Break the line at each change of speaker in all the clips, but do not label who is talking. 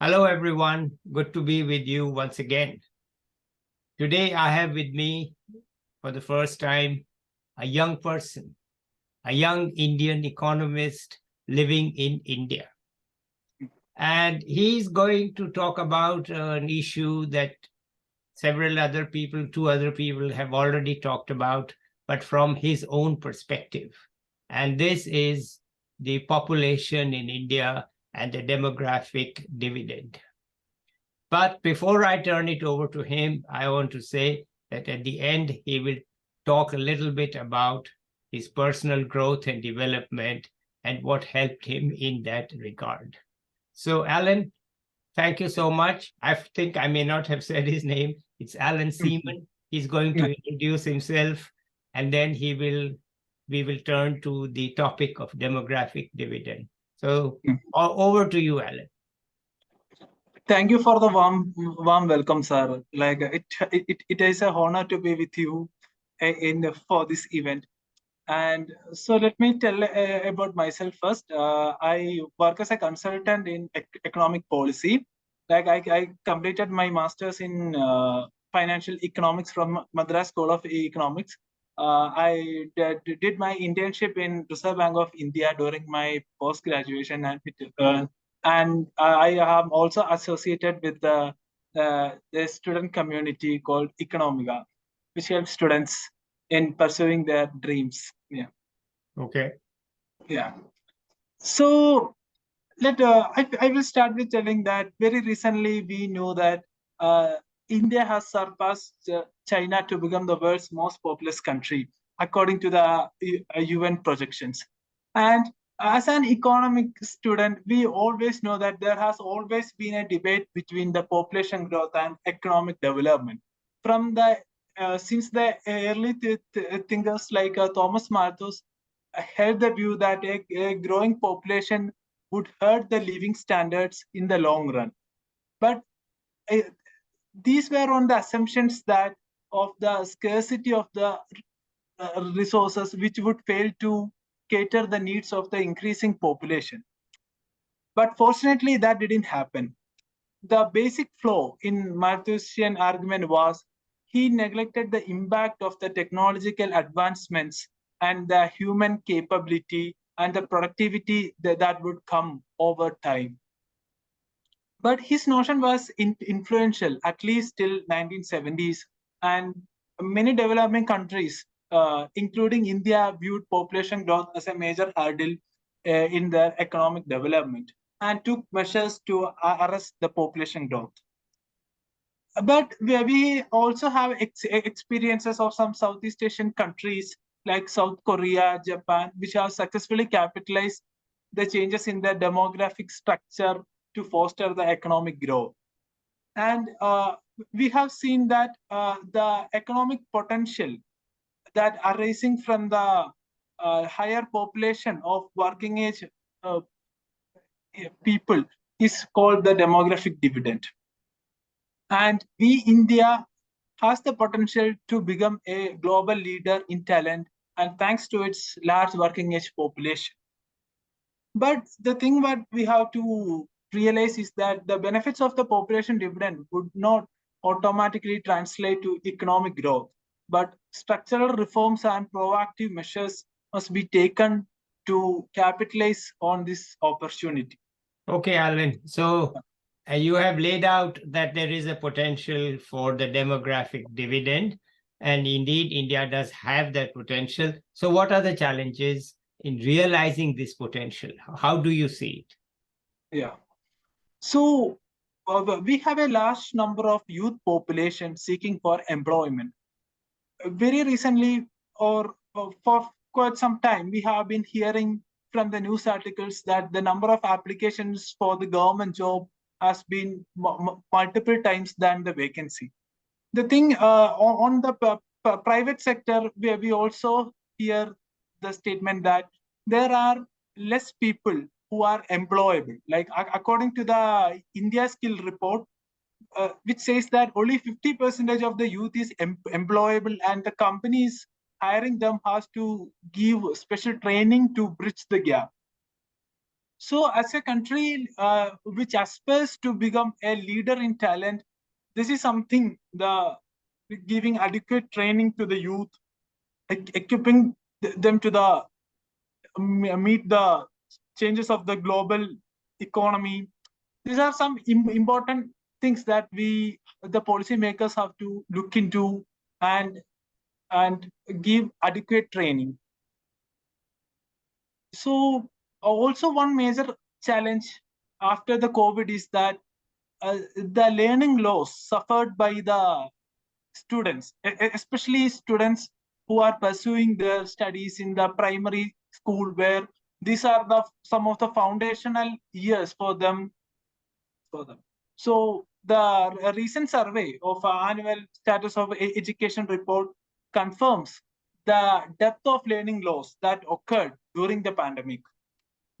Hello, everyone. Good to be with you once again. Today, I have with me, for the first time, a young person, a young Indian economist living in India. And he's going to talk about an issue that two other people have already talked about, but from his own perspective. And this is the population in India and the demographic dividend. But before I turn it over to him, I want to say that at the end, he will talk a little bit about his personal growth and development and what helped him in that regard. So, Alan, thank you so much. I think I may not have said his name. It's Alan Seemon. He's going to introduce himself, and then we will turn to the topic of demographic dividend. So, over to you, Alan.
Thank you for the warm welcome, sir. Like it is an honor to be with you for this event. And so let me tell about myself first. I work as a consultant in economic policy. Like I completed my master's in financial economics from Madras School of Economics. I did my internship in Reserve Bank of India during my post graduation, and I am also associated with the student community called Economiga, which helps students in pursuing their dreams. Yeah.
Okay.
Yeah. So I will start with telling that very recently we know that India has surpassed China to become the world's most populous country, according to the UN projections. And as an economic student, we always know that there has always been a debate between the population growth and economic development. From the since the early thinkers like Thomas Malthus held the view that a growing population would hurt the living standards in the long run. But uh, these were on the assumptions that of the scarcity of the resources, which would fail to cater the needs of the increasing population. But fortunately, that didn't happen. The basic flaw in Malthusian argument was he neglected the impact of the technological advancements and the human capability and the productivity that would come over time. But his notion was influential, at least till 1970s, and many developing countries, including India, viewed population growth as a major hurdle in their economic development and took measures to arrest the population growth. But we also have experiences of some Southeast Asian countries like South Korea, Japan, which have successfully capitalized the changes in their demographic structure to foster the economic growth. And we have seen that the economic potential that arising from the higher population of working age people is called the demographic dividend. And we, India, has the potential to become a global leader in talent and thanks to its large working age population. But the thing that we have to realize is that the benefits of the population dividend would not automatically translate to economic growth, but structural reforms and proactive measures must be taken to capitalize on this opportunity.
Okay, Alan. So you have laid out that there is a potential for the demographic dividend, and indeed, India does have that potential. So, what are the challenges in realizing this potential? How do you see it?
Yeah. So we have a large number of youth population seeking for employment. Very recently, or for quite some time, we have been hearing from the news articles that the number of applications for the government job has been multiple times than the vacancy. The thing on the private sector, we also hear the statement that there are less people who are employable. Like according to the India Skill Report, which says that only 50% of the youth is employable, and the companies hiring them has to give special training to bridge the gap. So as a country which aspires to become a leader in talent, this is something the giving adequate training to the youth, equipping them to the meet the changes of the global economy. These are some important things that the policymakers have to look into and give adequate training. So also one major challenge after the COVID is that the learning loss suffered by the students, especially students who are pursuing their studies in the primary school, where these are some of the foundational years for them. So the recent survey of annual status of education report confirms the depth of learning loss that occurred during the pandemic.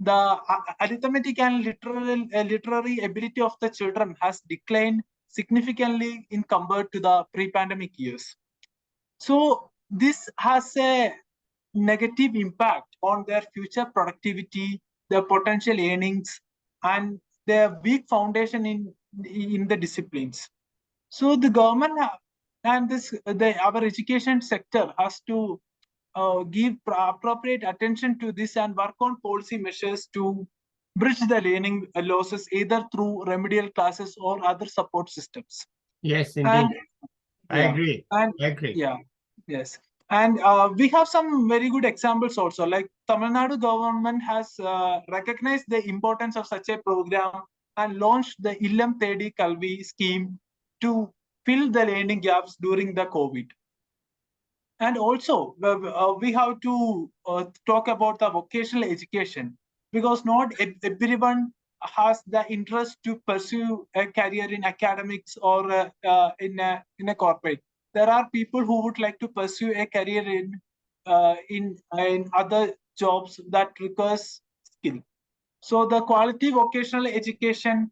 The arithmetic and literary ability of the children has declined significantly in compared to the pre-pandemic years. So this has a negative impact on their future productivity, their potential earnings, and their weak foundation in the disciplines. So the government and our education sector has to give appropriate attention to this and work on policy measures to bridge the learning losses either through remedial classes or other support systems.
Yes, indeed.
And
I
yeah,
agree.
and
I agree.
yeah, yes. And we have some very good examples also. Like Tamil Nadu government has recognized the importance of such a program and launched the Illam Thedi Kalvi scheme to fill the learning gaps during the COVID. And also, we have to talk about the vocational education, because not everyone has the interest to pursue a career in academics or in a corporate. There are people who would like to pursue a career in other jobs that requires skill. So the quality vocational education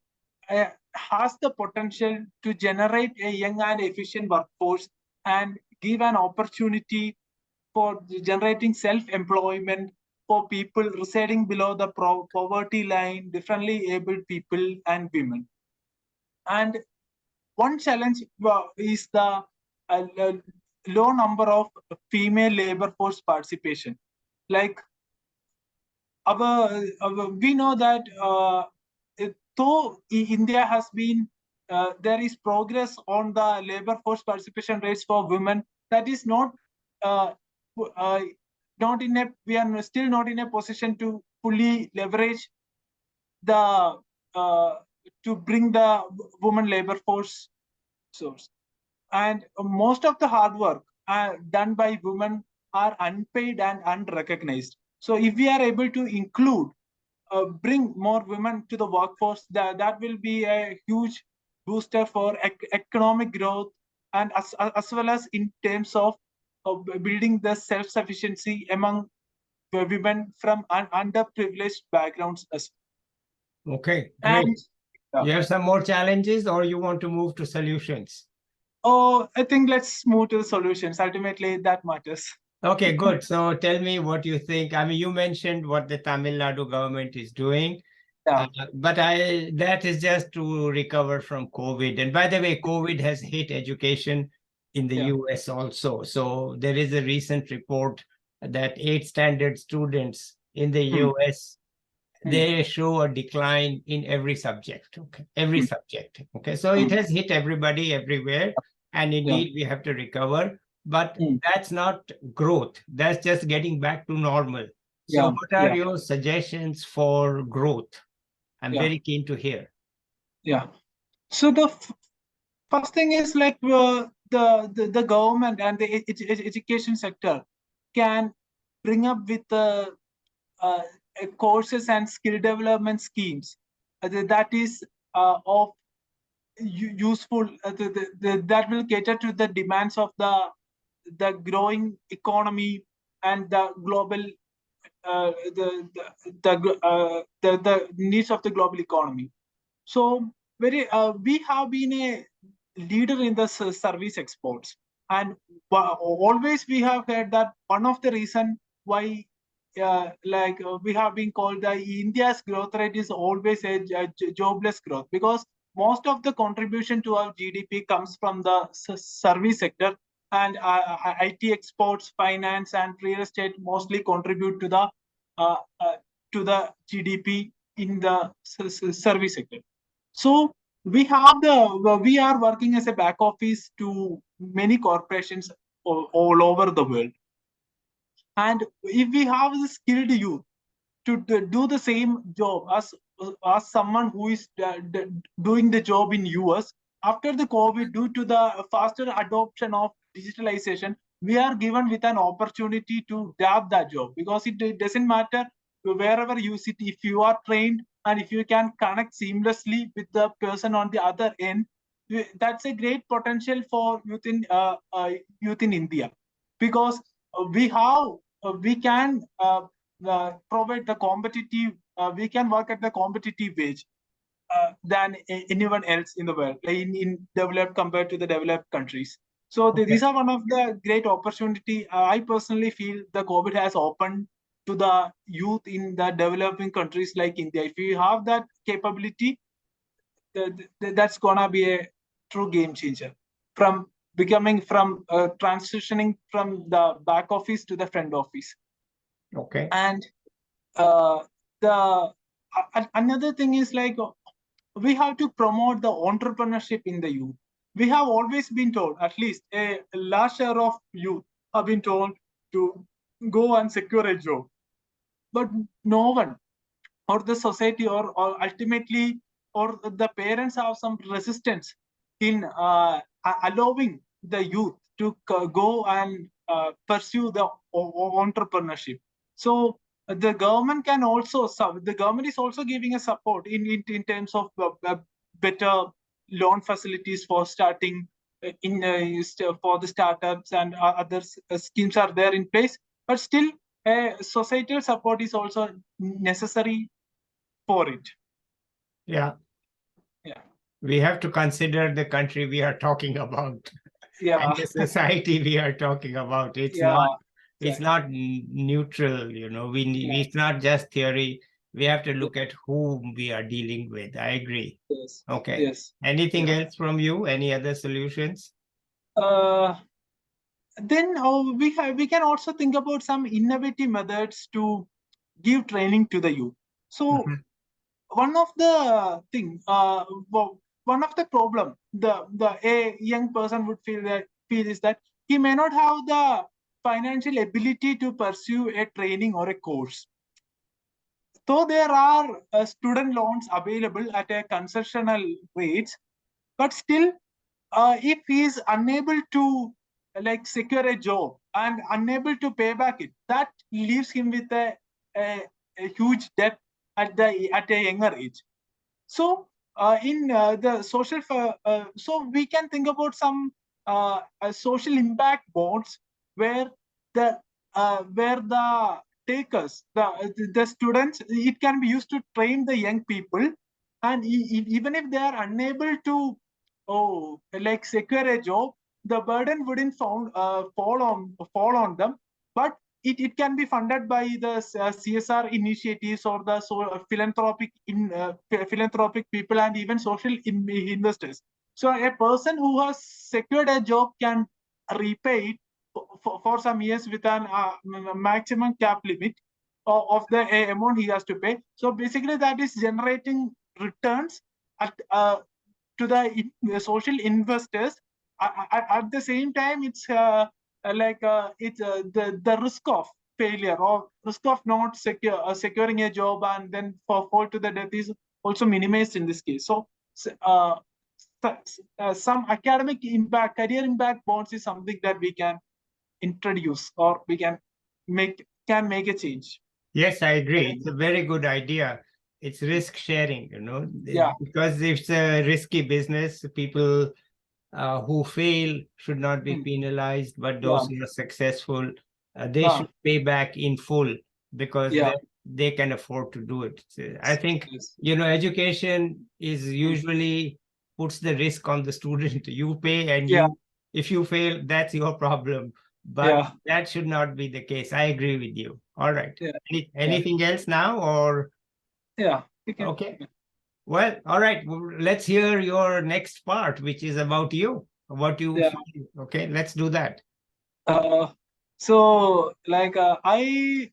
has the potential to generate a young and efficient workforce and give an opportunity for generating self-employment for people residing below the poverty line, differently abled people, and women. And one challenge is the low number of female labor force participation. Like we know that though India has been there is progress on the labor force participation rates for women, that is uh, uh, not in a we are still not in a position to fully leverage the to bring the women labor force source. And most of the hard work done by women are unpaid and unrecognized. So if we are able to include bring more women to the workforce, that will be a huge booster for economic growth, and as well as in terms of building the self-sufficiency among the women from underprivileged backgrounds as
Okay,
well.
great.
And
You have some more challenges, or you want to move to solutions?
I think let's move to the solutions. Ultimately, that matters.
Okay, good. So tell me what you think. I mean, you mentioned what the Tamil Nadu government is doing,
Yeah,
but that is just to recover from COVID. And by the way, COVID has hit education in the
yeah,
US also. So there is a recent report that 8th standard students in the
hmm,
US,
hmm,
they show a decline in every subject. Okay, every
hmm,
subject. Okay, so it
hmm,
has hit everybody everywhere, and
yeah,
indeed we have to recover. But
hmm,
that's not growth. That's just getting back to normal. So,
yeah,
what are
yeah,
your suggestions for growth? I'm
yeah,
very keen to hear.
yeah. So the first thing is like the government and the education sector can bring up with uh, courses and skill development schemes that is of useful that will cater to the demands of the growing economy and the global the needs of the global economy. So we have been a leader in the service exports, and always we have heard that one of the reason why we have been called the India's growth rate is always a jobless growth, because most of the contribution to our GDP comes from the service sector, and IT exports, finance, and real estate mostly contribute uh, uh, to the GDP in the service sector. So we are working as a back office to many corporations all over the world. And if we have the skilled youth to do the same job as someone who is doing the job in US after the COVID, due to the faster adoption of digitalization, we are given with an opportunity to grab that job, because it doesn't matter wherever you sit. If you are trained and if you can connect seamlessly with the person on the other end, that's a great potential for youth in India, because we can provide the competitive, we can work at the competitive wage than anyone else in the world, like in developed compared to the developed countries. So these are one of the great opportunity. I personally feel the COVID has opened to the youth in the developing countries like India. If you have that capability, that's gonna be a true game changer, from transitioning from the back office to the front office.
Okay.
And the another thing is, like, we have to promote the entrepreneurship in the youth. We have always been told, at least a large share of youth have been told to go and secure a job, but no one, or the society, or ultimately, or the parents have some resistance in allowing the youth to go and pursue the entrepreneurship. So the government can also, the government is also giving a support in terms of better loan facilities for starting for the startups, and other schemes are there in place. But still, societal support is also necessary for it.
Yeah.
Yeah.
We have to consider the country we are talking about
Yeah.
and the society we are talking about. It's
Yeah.
not it's
Exactly.
not neutral, it's not just theory. We have to look at whom we are dealing with. I agree.
Yes.
Okay.
Yes.
Anything
Yeah.
else from you? Any other solutions?
Then we can also think about some innovative methods to give training to the youth. So
Mhm.
one of the thing, one of the problem the a young person would feel is that he may not have the financial ability to pursue a training or a course. Though there are student loans available at a concessional rates, but still, if he is unable to secure a job and unable to pay back it, that leaves him with a huge debt at a younger age. So in the social, so we can think about some social impact bonds, where the takers, the students, it can be used to train the young people, and even if they are unable to secure a job, the burden wouldn't fall on them, but it can be funded by the CSR initiatives, or the philanthropic people, and even social investors. So a person who has secured a job can repay it for some years with an maximum cap limit of the amount he has to pay. So basically, that is generating returns to the social investors. At the same time, it's the risk of failure, or risk of not securing a job and then fall to the death is also minimized in this case. So some academic impact, career impact bonds is something that we can introduce, or we can make a change.
Yes, I agree. It's a very good idea. It's risk sharing,
Yeah.
because it's a risky business. People who fail should not be penalized, but
Yeah.
those who are successful, they
Ah.
should pay back in full, because
Yeah.
they can afford to do it. So I think,
Yes.
education is usually puts the risk on the student. You pay, and
Yeah.
if you fail, that's your problem. but
Yeah.
that should not be the case. I agree with you. All right.
Yeah.
Anything else now, or
Yeah. We can.
okay? Well, all right. Let's hear your next part, which is about you. What you
Yeah.
feel. Okay, let's do that.
So like I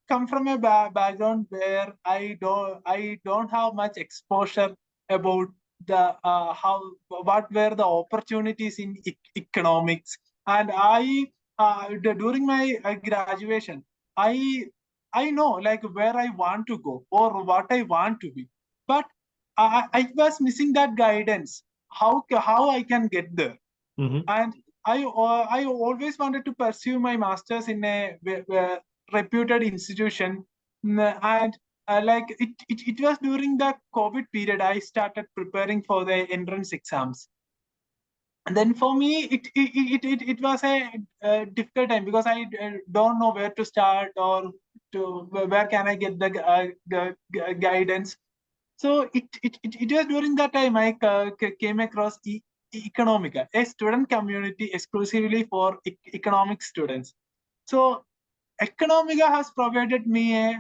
come from a background where I don't have much exposure about the how what were the opportunities in economics, and during my graduation I know like where I want to go or what I want to be, but I was missing that guidance. How I can get there?
Mhm.
And I always wanted to pursue my masters in a reputed institution. And like it was during the COVID period I started preparing for the entrance exams. And then for me it was a difficult time because I don't know where to start or to where can I get the guidance. So it was during that time I came across Economiga, a student community exclusively for economic students. So Economiga has provided me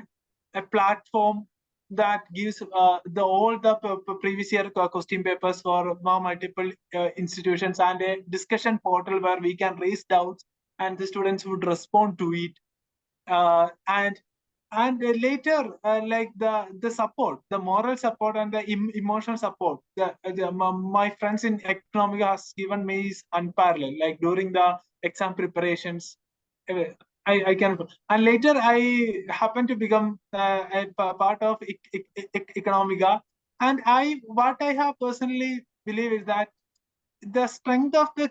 a platform that gives the all the previous year question papers for multiple institutions and a discussion portal where we can raise doubts and the students would respond to it. And later like the support, the moral support and the emotional support my friends in Economiga has given me is unparalleled, like during the exam preparations. uh, I can, and later I happened to become a part of Economiga, and I what I have personally believe is that the strength of the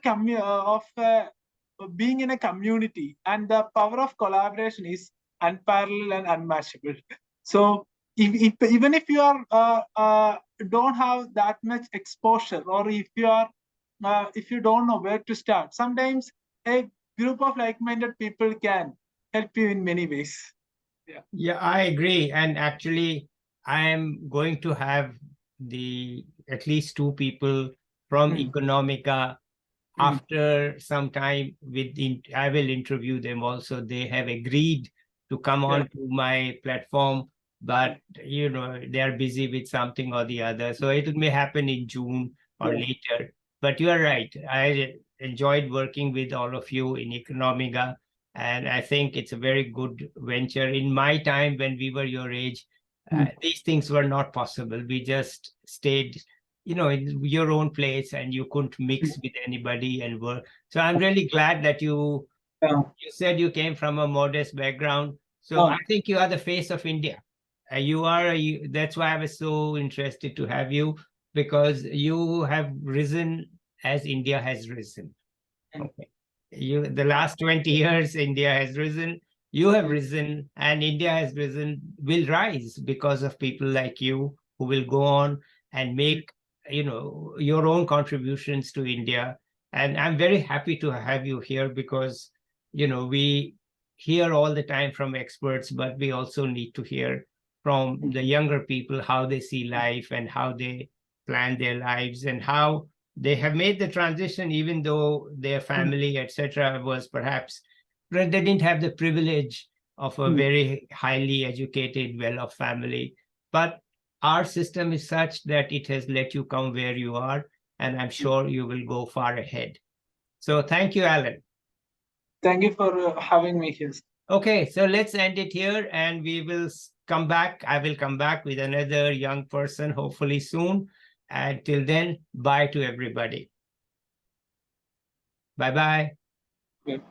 being in a community and the power of collaboration is unparalleled and unmatchable. So even if you are don't have that much exposure, or if you don't know where to start, sometimes a group of like-minded people can help you in many ways. Yeah.
Yeah, I agree. And actually, I am going to have the at least two people from
Mm.
Economica
Mm.
after some time. I will interview them also. They have agreed to come
Yeah.
on to my platform, but they are busy with something or the other. So it may happen in June or
Yeah.
later. But you are right. I enjoyed working with all of you in Economiga, and I think it's a very good venture. In my time, when we were your age,
Mm.
these things were not possible. We just stayed in your own place, and you couldn't mix with anybody and work. So I'm really glad that
Yeah.
you said you came from a modest background. So I
Oh,
think you are the face of India. That's why I was so interested to have you, because you have risen as India has risen.
mm.
Okay. The last 20 years, India has risen. You have
Mm.
risen, and India has risen, will rise because of people like you who will go on and make, your own contributions to India. And I'm very happy to have you here because, we hear all the time from experts, but we also need to hear from the younger people how they see life and how they plan their lives and how they have made the transition, even though their
Mm.
family, etc., was perhaps they didn't have the privilege of a
Mm.
very highly educated, well-off family. But our system is such that it has let you come where you are, and I'm sure you will go far ahead. So thank you, Alan.
Thank you for having me here.
Okay, so let's end it here, and we will come back. I will come back with another young person, hopefully soon. And till then, bye to everybody. Bye-bye.
Okay.